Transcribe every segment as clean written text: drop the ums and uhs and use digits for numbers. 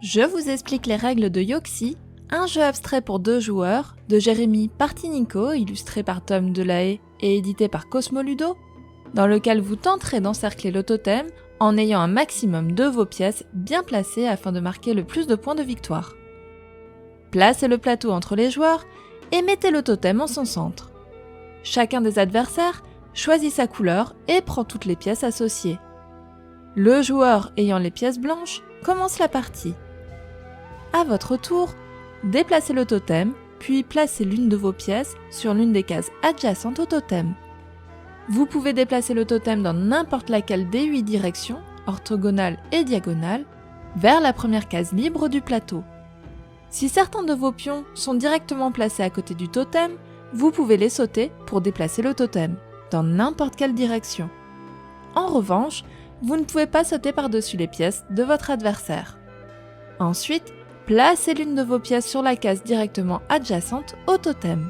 Je vous explique les règles de Yahtzee, un jeu abstrait pour 2 joueurs, de Jérémy Partinico, illustré par Tom Delahaye et édité par Cosmoludo, dans lequel vous tenterez d'encercler le totem en ayant un maximum de vos pièces bien placées afin de marquer le plus de points de victoire. Placez le plateau entre les joueurs et mettez le totem en son centre. Chacun des adversaires choisit sa couleur et prend toutes les pièces associées. Le joueur ayant les pièces blanches commence la partie. À votre tour, déplacez le totem, puis placez l'une de vos pièces sur l'une des cases adjacentes au totem. Vous pouvez déplacer le totem dans n'importe laquelle des 8 directions, orthogonales et diagonales, vers la première case libre du plateau. Si certains de vos pions sont directement placés à côté du totem, vous pouvez les sauter pour déplacer le totem, dans n'importe quelle direction. En revanche, vous ne pouvez pas sauter par-dessus les pièces de votre adversaire. Ensuite, placez l'une de vos pièces sur la case directement adjacente au totem.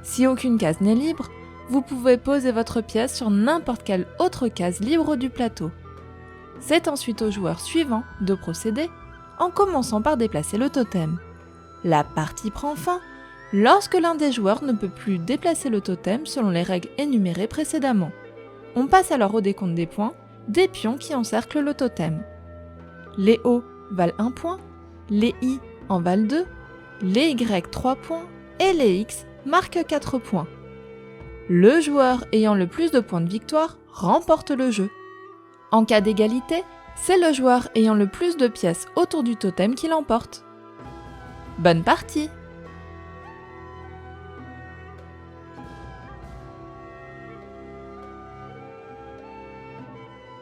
Si aucune case n'est libre, vous pouvez poser votre pièce sur n'importe quelle autre case libre du plateau. C'est ensuite au joueur suivant de procéder, en commençant par déplacer le totem. La partie prend fin lorsque l'un des joueurs ne peut plus déplacer le totem selon les règles énumérées précédemment. On passe alors au décompte des points des pions qui encerclent le totem. Les O valent 1 point, les I en valent 2, les Y 3 points et les X marquent 4 points. Le joueur ayant le plus de points de victoire remporte le jeu. En cas d'égalité, c'est le joueur ayant le plus de pièces autour du totem qui l'emporte. Bonne partie!